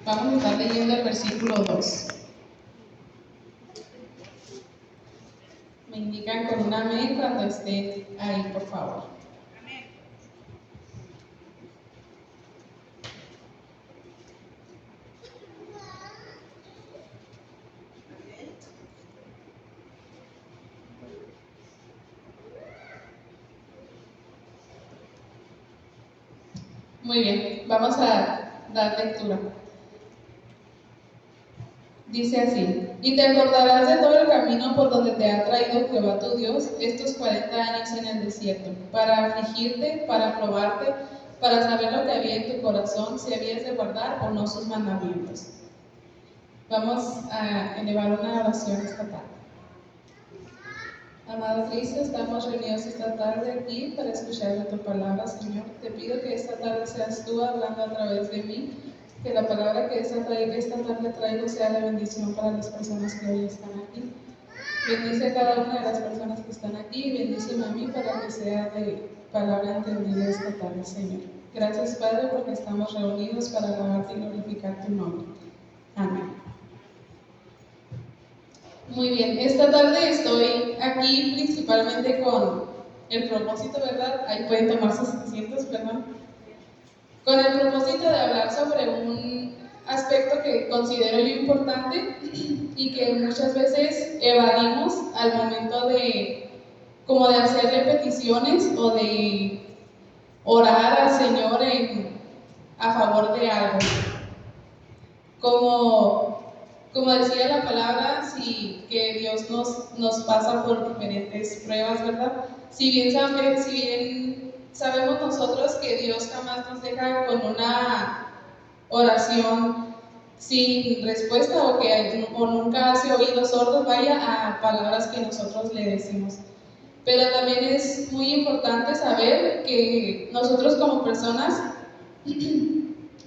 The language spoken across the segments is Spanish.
Vamos a estar leyendo el versículo 2. Me indican con un amén cuando esté ahí, por favor. Muy bien, vamos a dar lectura. Dice así: y te acordarás de todo el camino por donde te ha traído Jehová tu Dios estos 40 años en el desierto, para afligirte, para probarte, para saber lo que había en tu corazón, si habías de guardar o no sus mandamientos. Vamos a elevar una oración esta tarde. Amado Cristo, estamos reunidos esta tarde aquí para escuchar de tu palabra, Señor. Te pido que esta tarde seas tú hablando a través de mí, que la palabra que esta tarde traigo sea de bendición para las personas que hoy están aquí. Bendice a cada una de las personas que están aquí y bendíceme a mí para que sea de palabra entendida esta tarde, Señor. Gracias, Padre, porque estamos reunidos para alabarte y glorificar tu nombre. Amén. Muy bien, esta tarde estoy aquí principalmente con el propósito, ¿verdad? Ahí pueden tomar sus asientos, perdón. Con el propósito de hablar sobre un aspecto que considero yo importante y que muchas veces evadimos al momento de hacerle peticiones o de orar al Señor a favor de algo. Como decía la palabra, sí, que Dios nos pasa por diferentes pruebas, ¿verdad? Si bien sabemos nosotros que Dios jamás nos deja con una oración sin respuesta o nunca hace oídos sordos, vaya, a palabras que nosotros le decimos. Pero también es muy importante saber que nosotros como personas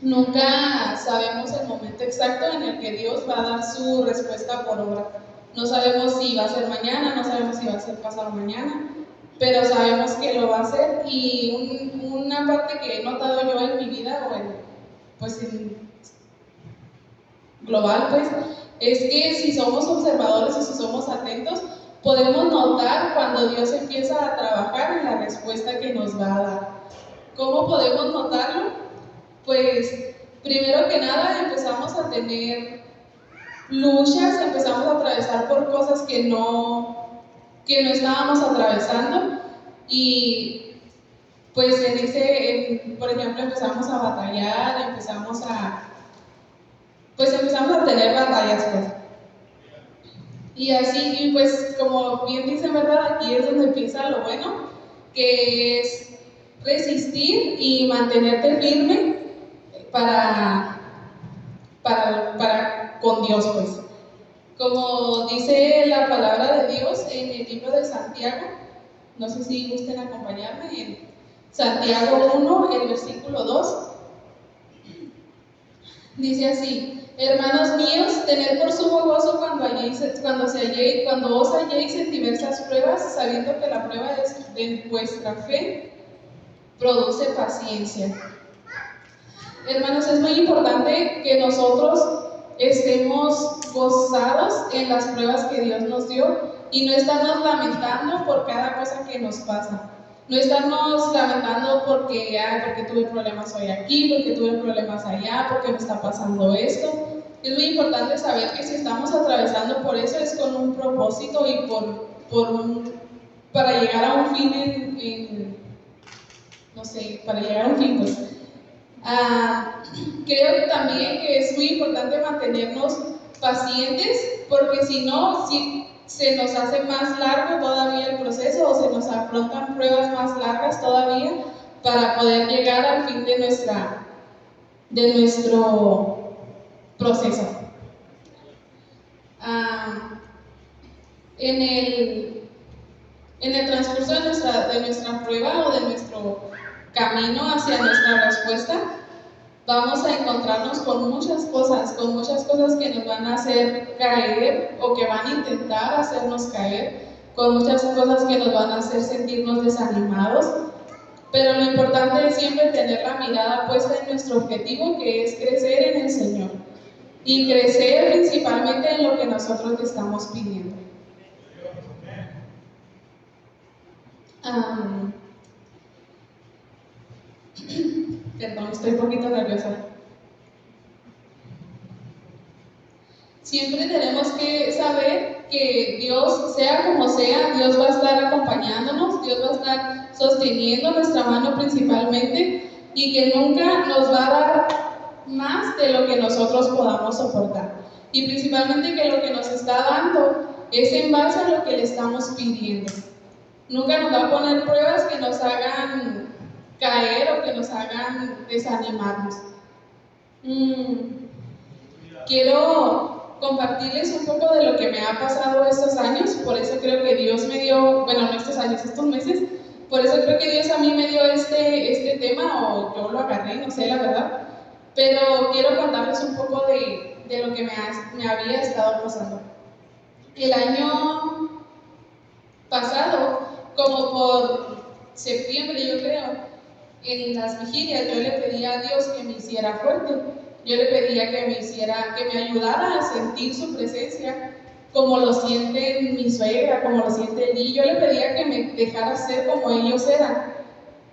nunca sabemos el momento exacto en el que Dios va a dar su respuesta por obra. No sabemos si va a ser mañana, no sabemos si va a ser pasado mañana, pero sabemos que lo va a hacer. Y una parte que he notado yo en mi vida, en global, es que si somos observadores y si somos atentos, podemos notar cuando Dios empieza a trabajar en la respuesta que nos va a dar. ¿Cómo podemos notarlo? Pues primero que nada empezamos a tener luchas, empezamos a atravesar por cosas que no estábamos atravesando y pues por ejemplo, empezamos a batallar, empezamos a tener batallas, pues. Y así, y pues como bien dicen, ¿verdad? Aquí es donde empieza lo bueno, que es resistir y mantenerte firme para con Dios, pues. Como dice la palabra de Dios en el libro de Santiago, no sé si gusten acompañarme, en Santiago 1, el versículo 2, dice así: hermanos míos, tened por sumo gozo cuando os halléis en diversas pruebas, sabiendo que la prueba de vuestra fe produce paciencia. Hermanos, es muy importante que nosotros estemos gozados en las pruebas que Dios nos dio y no estarnos lamentando por cada cosa que nos pasa. No estarnos lamentando porque tuve problemas hoy aquí, porque tuve problemas allá, porque me está pasando esto. Es muy importante saber que si estamos atravesando por eso es con un propósito y para llegar a un fin para llegar a un fin, pues. Creo también que es muy importante mantenernos pacientes, porque si no, si se nos hace más largo todavía el proceso o se nos afrontan pruebas más largas todavía para poder llegar al fin de nuestro proceso. En el transcurso de nuestra prueba o de nuestro camino hacia nuestra respuesta, vamos a encontrarnos con muchas cosas que nos van a hacer caer o que van a intentar hacernos caer, con muchas cosas que nos van a hacer sentirnos desanimados, pero lo importante es siempre tener la mirada puesta en nuestro objetivo, que es crecer en el Señor. y crecer principalmente en lo que nosotros le estamos pidiendo. Perdón, estoy un poquito nerviosa. Siempre tenemos que saber que Dios, sea como sea, Dios va a estar acompañándonos, Dios va a estar sosteniendo nuestra mano principalmente y que nunca nos va a dar más de lo que nosotros podamos soportar. Y principalmente que lo que nos está dando es en base a lo que le estamos pidiendo. Nunca nos va a poner pruebas que nos hagan caer o que nos hagan desanimarnos. Quiero compartirles un poco de lo que me ha pasado estos años, por eso creo que Dios me dio, bueno, no estos años, estos meses, por eso creo que Dios a mí me dio este tema, o yo lo agarré, no sé la verdad, pero quiero contarles un poco de lo que me había estado pasando. El año pasado, como por septiembre yo creo, en las vigilias yo le pedía a Dios que me hiciera fuerte. Yo le pedía que me ayudara a sentir su presencia, como lo siente mi suegra, como lo siente él. Y yo le pedía que me dejara ser como ellos eran.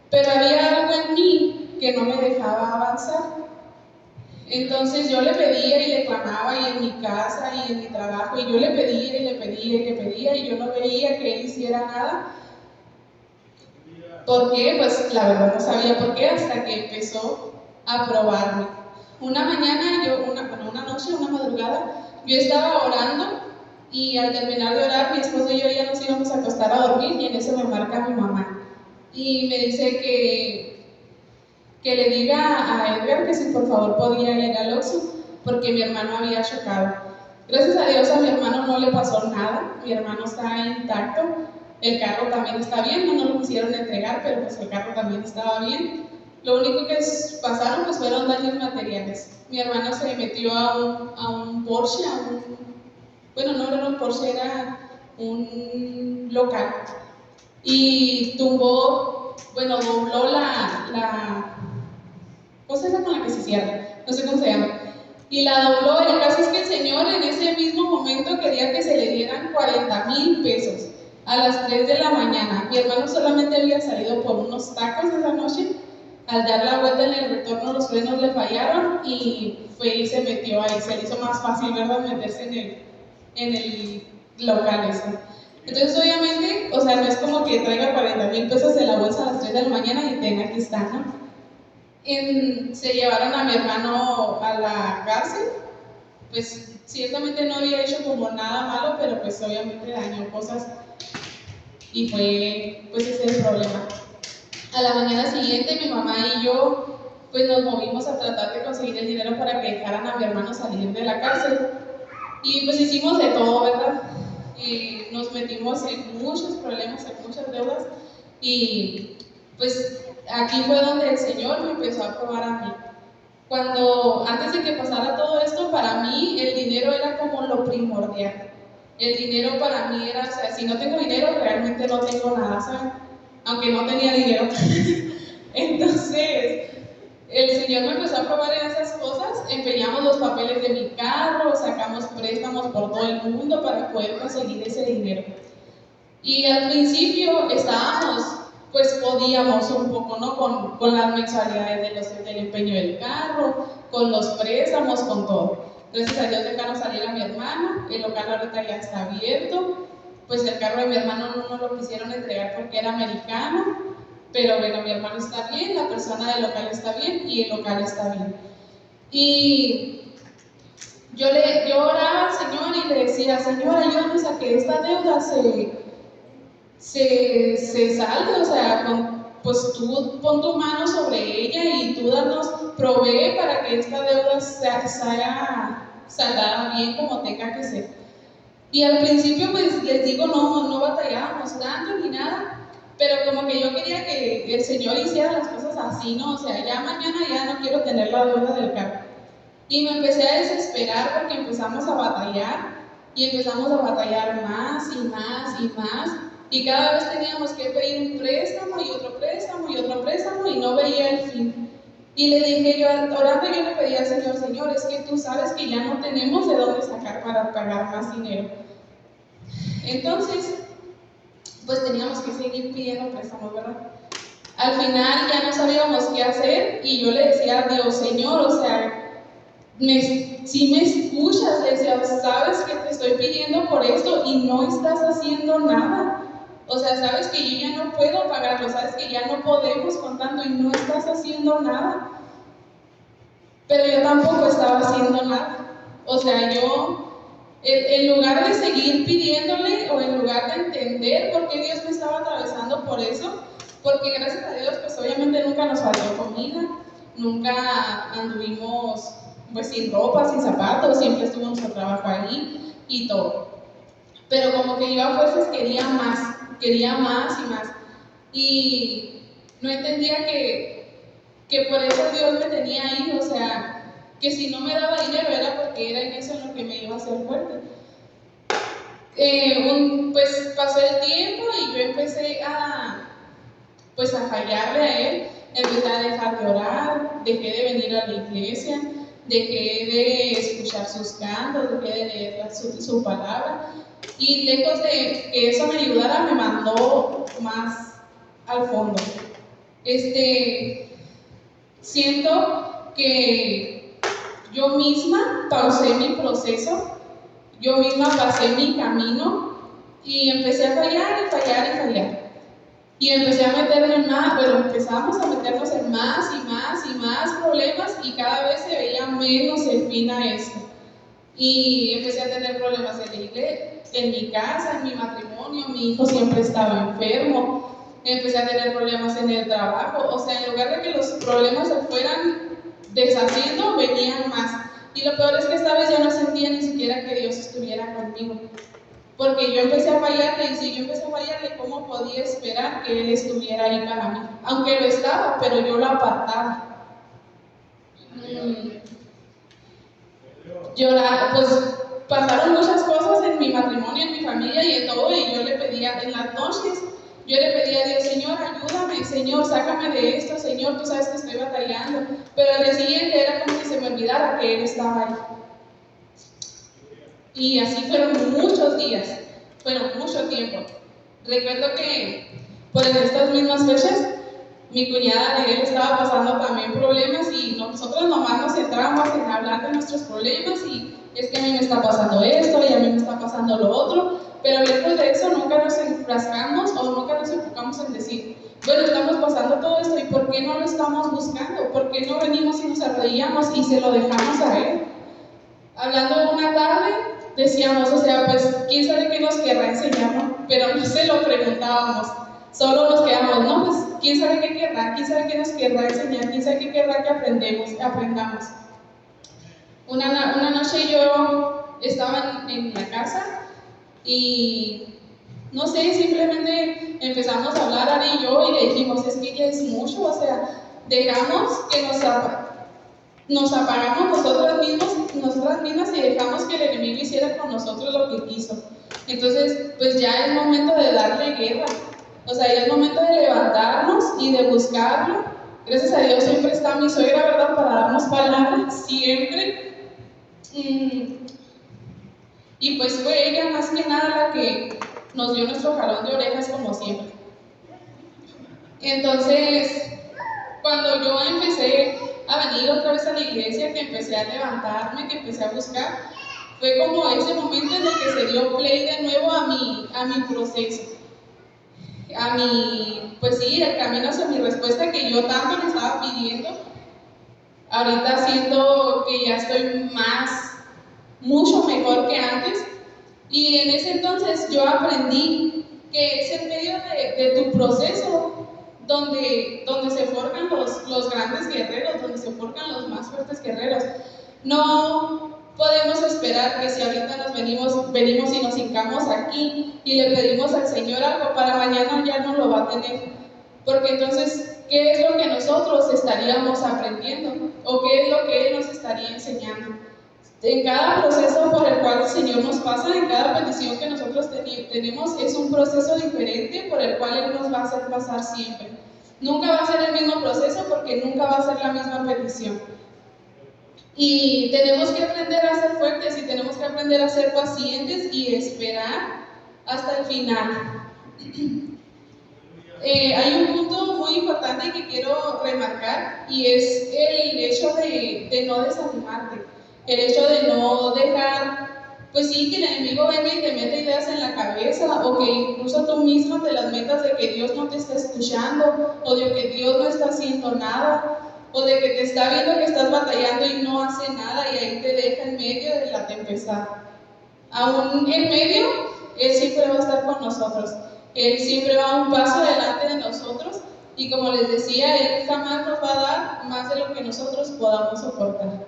Pero había algo en mí que no me dejaba avanzar. Entonces yo le pedía y le clamaba, y en mi casa y en mi trabajo, y yo le pedía y le pedía y le pedía, y yo no veía que él hiciera nada. ¿Por qué? Pues la verdad no sabía por qué, hasta que empezó a probarme. Una mañana, una noche, una madrugada, yo estaba orando y al terminar de orar, mi esposo y yo ya nos íbamos a acostar a dormir y en eso me marca mi mamá y me dice que le diga a Edgar que si por favor podía ir al Oxxo porque mi hermano había chocado. Gracias a Dios a mi hermano no le pasó nada, mi hermano está intacto, el carro también está bien, no lo quisieron entregar, pero pues el carro también estaba bien. Lo único que pasaron pues fueron daños materiales. Mi hermano se metió a un Porsche, bueno, no era un Porsche, era un local. Y tumbó, bueno, dobló la cosa esa con la que se cierra, no sé cómo se llama. Y la dobló, y el caso es que el señor en ese mismo momento quería que se le dieran 40,000 pesos a las 3 de la mañana. Mi hermano solamente había salido por unos tacos esa noche. Al dar la vuelta en el retorno los frenos le fallaron y fue y se metió ahí. Se le hizo más fácil, ¿verdad?, meterse en el local ese. Entonces obviamente, o sea, no es como que traiga 40,000 pesos de la bolsa a las 3 de la mañana y tenga que estar, ¿no? Se llevaron a mi hermano a la cárcel. Pues ciertamente no había hecho como nada malo, pero pues obviamente dañó cosas y fue, pues ese es el problema. A la mañana siguiente mi mamá y yo pues nos movimos a tratar de conseguir el dinero para que dejaran a mi hermano salir de la cárcel. Y pues hicimos de todo, ¿verdad? Y nos metimos en muchos problemas, en muchas deudas. Y pues aquí fue donde el Señor me empezó a probar a mí. Antes de que pasara todo esto, para mí el dinero era como lo primordial. El dinero para mí era, o sea, si no tengo dinero, realmente no tengo nada, ¿saben? Aunque no tenía dinero. Entonces, el Señor me empezó a probar en esas cosas. Empeñamos los papeles de mi carro, sacamos préstamos por todo el mundo para poder conseguir ese dinero. Y al principio estábamos, pues podíamos un poco, ¿no? Con las mensualidades del empeño del carro, con los préstamos, con todo. Gracias a Dios dejaron salir a mi hermano, el local ahorita ya está abierto. Pues el carro de mi hermano no lo quisieron entregar porque era americano, pero bueno, mi hermano está bien, la persona del local está bien y el local está bien. Y yo oraba al Señor y le decía, Señor, ayúdanos a que esta deuda se salga, o sea, pues tú pon tu mano sobre ella y tú provee para que esta deuda sea saldada bien como tenga que ser. Y al principio, pues les digo, no batallábamos tanto ni nada, pero como que yo quería que el Señor hiciera las cosas así, ¿no? O sea, ya mañana ya no quiero tener la deuda del carro. Y me empecé a desesperar porque empezamos a batallar y empezamos a batallar más y más y más. Y cada vez teníamos que pedir un préstamo y otro préstamo y otro préstamo y no veía el fin. Y le dije yo, orando, yo le pedí al Señor, Señor, es que tú sabes que ya no tenemos de dónde sacar para pagar más dinero. Entonces, pues teníamos que seguir pidiendo préstamos, ¿verdad? Al final ya no sabíamos qué hacer y yo le decía a Dios, Señor, o sea, si me escuchas, le decía, sabes que te estoy pidiendo por esto y no estás haciendo nada. O sea, sabes que yo ya no puedo pagarlo, sabes que ya no podemos con tanto y no estás haciendo nada. Pero yo tampoco estaba haciendo nada. O sea, yo, en lugar de seguir pidiéndole o en lugar de entender por qué Dios me estaba atravesando por eso, porque gracias a Dios, pues obviamente nunca nos faltó comida, nunca anduvimos pues sin ropa, sin zapatos, siempre estuvo nuestro trabajo ahí y todo. Pero como que yo a fuerzas quería más y más. Y no entendía que por eso Dios me tenía ahí, o sea, que si no me daba dinero era porque era en eso en lo que me iba a hacer fuerte. Pues pasó el tiempo y yo empecé a fallarle a Él, empecé a dejar de orar, dejé de venir a la iglesia, dejé de escuchar sus cantos, dejé de leer su palabra, y lejos de que eso me ayudara, me mandó más al fondo. Siento que yo misma pausé mi proceso, yo misma pasé mi camino y empecé a fallar. Y empecé a meterme en más, empezamos a meternos en más y más problemas y cada vez se veía menos el fin a esto. Y empecé a tener problemas en la iglesia, en mi casa, en mi matrimonio, mi hijo siempre estaba enfermo, empecé a tener problemas en el trabajo, o sea, en lugar de que los problemas se fueran deshaciendo, venían más. Y lo peor es que esta vez yo no sentía ni siquiera que Dios estuviera conmigo. Porque yo empecé a fallarle, y si yo empecé a fallarle, ¿cómo podía esperar que Él estuviera ahí para mí? Aunque lo estaba, pero yo lo apartaba. Pues pasaron muchas cosas en mi matrimonio, en mi familia y en todo, y yo le pedía, en las noches, yo le pedía a Dios, Señor, ayúdame, Señor, sácame de esto, Señor, tú sabes que estoy batallando. Pero al día siguiente era como si se me olvidara que Él estaba ahí. Y así fueron muchos días, fueron mucho tiempo. Recuerdo que por estas mismas fechas, mi cuñada de él estaba pasando también problemas y nosotros nomás nos centramos en hablar de nuestros problemas y es que a mí me está pasando esto y a mí me está pasando lo otro, pero lejos de eso nunca nos enfrascamos o nunca nos enfocamos en decir, bueno, estamos pasando todo esto y ¿por qué no lo estamos buscando? ¿Por qué no venimos y nos arrodillamos y se lo dejamos a Él? Hablando una tarde, decíamos, o sea, pues, ¿quién sabe qué nos querrá enseñar, no? Pero no se lo preguntábamos, solo nos quedamos, no, pues, ¿quién sabe qué querrá? ¿Quién sabe qué nos querrá enseñar? ¿Quién sabe qué querrá que aprendamos? Una noche yo estaba en la casa y, no sé, simplemente empezamos a hablar Ari y yo y le dijimos, es que ya es mucho, o sea, dejamos que nos apagamos nosotras mismas y dejamos que el enemigo hiciera con nosotros lo que quiso. Entonces, pues ya es momento de darle guerra. O sea, ya es momento de levantarnos y de buscarlo. Gracias a Dios siempre está mi suegra, ¿verdad? Para darnos palabras, siempre. Y pues fue ella más que nada la que nos dio nuestro jalón de orejas como siempre. Entonces, cuando yo empecé a venir otra vez a la iglesia, que empecé a levantarme, que empecé a buscar, fue como ese momento en el que se dio play de nuevo a mi proceso, pues sí, el camino hacia mi respuesta que yo tanto me estaba pidiendo. Ahorita siento que ya estoy mucho mejor que antes, y en ese entonces yo aprendí que es en medio de tu proceso donde se forjan los grandes guerreros, donde se forjan los más fuertes guerreros. No podemos esperar que si ahorita nos venimos y nos hincamos aquí y le pedimos al Señor algo, para mañana ya no lo va a tener. Porque entonces, ¿qué es lo que nosotros estaríamos aprendiendo? ¿O qué es lo que Él nos estaría enseñando? En cada proceso por el cual el Señor nos pasa, en cada petición que nosotros tenemos, es un proceso diferente por el cual Él nos va a hacer pasar siempre. Nunca va a ser el mismo proceso porque nunca va a ser la misma petición. Y tenemos que aprender a ser fuertes y tenemos que aprender a ser pacientes y esperar hasta el final. Hay un punto muy importante que quiero remarcar y es el hecho de no desanimarte, el hecho de no dejar, pues sí, que el enemigo venga y te meta ideas en la cabeza o que incluso tú mismo te las metas de que Dios no te está escuchando o de que Dios no está haciendo nada o de que te está viendo que estás batallando y no hace nada y ahí te deja en medio de la tempestad. Aún en medio, Él siempre va a estar con nosotros. Él siempre va un paso adelante de nosotros y como les decía, Él jamás nos va a dar más de lo que nosotros podamos soportar.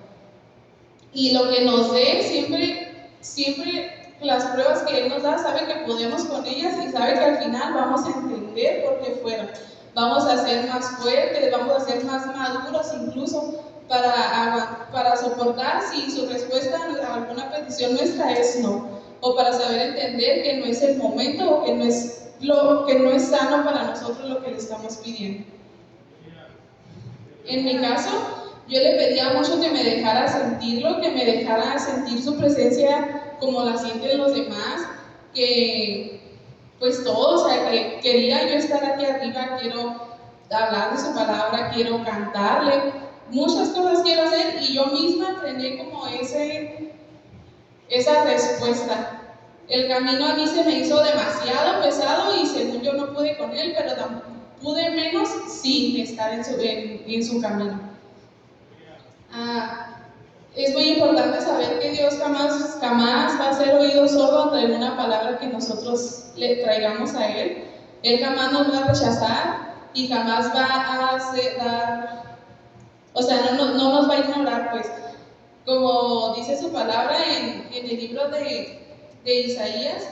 Y lo que nos dé, siempre las pruebas que Él nos da, sabe que podemos con ellas y sabe que al final vamos a entender por qué fueron. Vamos a ser más fuertes, vamos a ser más maduros incluso para soportar si su respuesta a alguna petición nuestra es no. O para saber entender que no es el momento o que no es sano para nosotros lo que le estamos pidiendo. En mi caso, yo le pedía mucho que me dejara sentirlo, que me dejara sentir su presencia como la sienten los demás, que pues todo, o sea, que quería yo estar aquí arriba, quiero hablar de su palabra, quiero cantarle, muchas cosas quiero hacer y yo misma frené como esa respuesta. El camino a mí se me hizo demasiado pesado y según yo no pude con él, pero tampoco pude menos sin estar en su camino. Es muy importante saber que Dios jamás va a ser oído sordo ante una palabra que nosotros le traigamos a Él. Él jamás nos va a rechazar y jamás va a no nos va a ignorar, pues. Como dice su palabra en el libro de Isaías,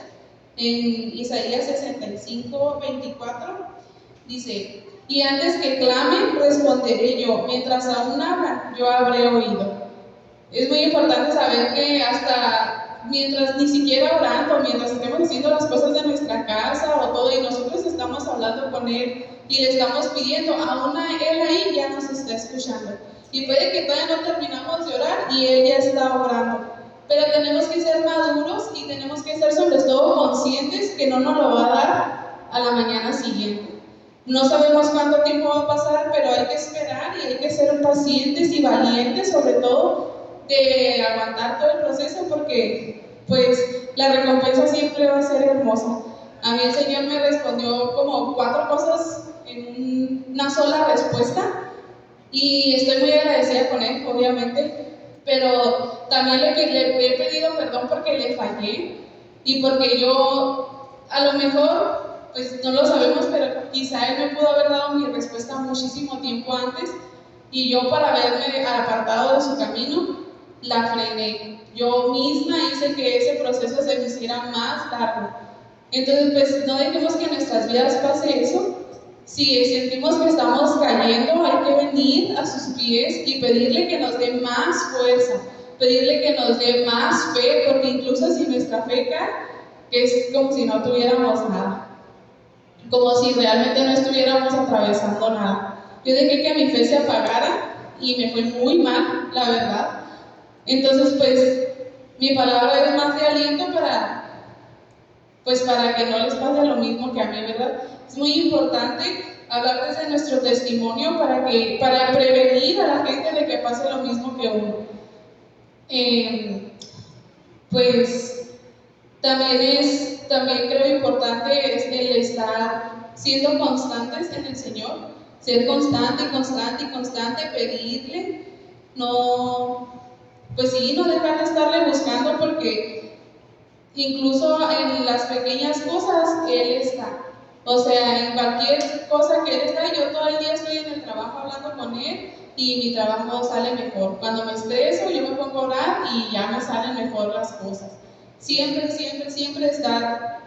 en Isaías 65, 24, dice: y antes que clamen, responderé yo, mientras aún hablan, yo habré oído. Es muy importante saber que hasta mientras ni siquiera orando, mientras estemos haciendo las cosas de nuestra casa o todo, y nosotros estamos hablando con Él y le estamos pidiendo, aún Él ahí ya nos está escuchando. Y puede que todavía no terminamos de orar y Él ya está orando. Pero tenemos que ser maduros y tenemos que ser sobre todo conscientes que no nos lo va a dar a la mañana siguiente. No sabemos cuánto tiempo va a pasar, pero hay que esperar y hay que ser pacientes y valientes, sobre todo de aguantar todo el proceso, porque pues la recompensa siempre va a ser hermosa. A mí el Señor me respondió como 4 cosas en una sola respuesta y estoy muy agradecida con Él, obviamente, pero también le he pedido perdón porque le fallé y porque yo a lo mejor, pues no lo sabemos, pero quizá Él me pudo haber dado mi respuesta muchísimo tiempo antes y yo, para haberme apartado de su camino, la frené. Yo misma hice que ese proceso se me hiciera más largo. Entonces, pues no dejemos que en nuestras vidas pase eso. Si sentimos que estamos cayendo, hay que venir a sus pies y pedirle que nos dé más fuerza, pedirle que nos dé más fe, porque incluso si nuestra fe cae, es como si no tuviéramos nada, como si realmente no estuviéramos atravesando nada. Yo dejé que mi fe se apagara y me fue muy mal, la verdad. Entonces, pues, mi palabra es más de aliento para que no les pase lo mismo que a mí, ¿verdad? Es muy importante hablar desde nuestro testimonio para prevenir a la gente de que pase lo mismo que uno. Pues, también creo importante es el estar siendo constantes en el Señor, ser constante, pedirle, pues sí, no dejar de estarle buscando, porque incluso en las pequeñas cosas Él está. O sea, en cualquier cosa que Él está, yo todo el día estoy en el trabajo hablando con Él y mi trabajo sale mejor. Cuando me estreso, yo me pongo a orar y ya me salen mejor las cosas. Siempre estar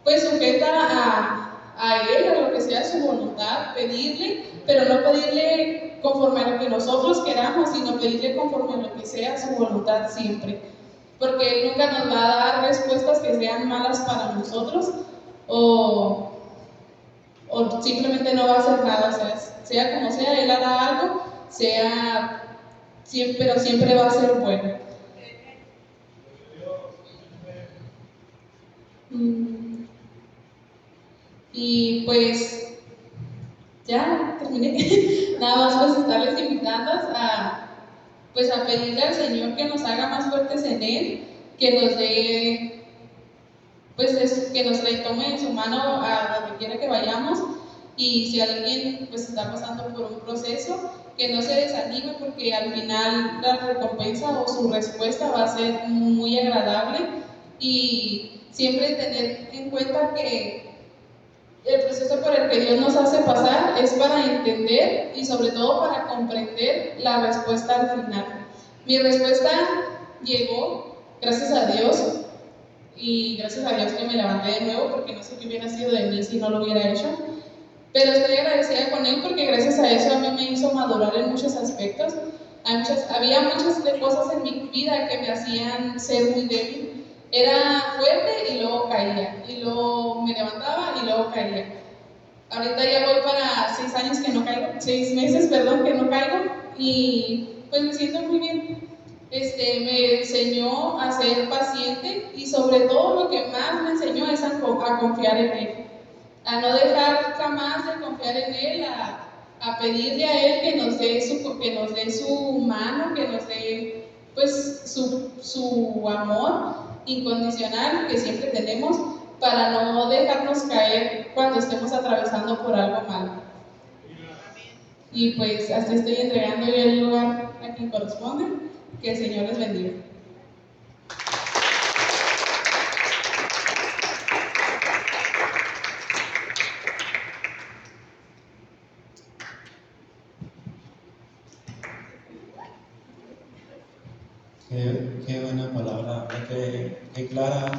pues sujeta a Él, a lo que sea su voluntad, pedirle, pero no pedirle conforme a lo que nosotros queramos, sino pedirle conforme a lo que sea su voluntad siempre. Porque Él nunca nos va a dar respuestas que sean malas para nosotros o o simplemente no va a hacer nada, o sea como sea, Él hará algo, pero siempre va a ser bueno. Y pues ya terminé. Nada más pues estarles invitando a pedirle al Señor que nos haga más fuertes en Él, que nos dé, que nos tome en su mano a donde quiera que vayamos. Y si alguien pues está pasando por un proceso, que no se desanime, porque al final la recompensa o su respuesta va a ser muy agradable. Y siempre tener en cuenta que el proceso por el que Dios nos hace pasar es para entender y sobre todo para comprender la respuesta al final. Mi respuesta llegó, gracias a Dios, y gracias a Dios que me levanté de nuevo, porque no sé qué hubiera sido de mí si no lo hubiera hecho. Pero estoy agradecida con Él porque gracias a eso a mí me hizo madurar en muchos aspectos. Había muchas cosas en mi vida que me hacían ser muy débil. Era fuerte y luego caía, y luego me levantaba y luego caía. Ahorita ya voy para 6 años que no caigo, 6 meses, perdón, que no caigo, y pues me siento muy bien. Me enseñó a ser paciente, y sobre todo lo que más me enseñó es a confiar en Él, a no dejar jamás de confiar en Él, a pedirle a Él que nos dé su mano, que nos dé pues su amor incondicional que siempre tenemos, para no dejarnos caer cuando estemos atravesando por algo malo. Y pues hasta estoy entregando yo el lugar a quien corresponde. Que el Señor les bendiga. Qué buena palabra, qué clara.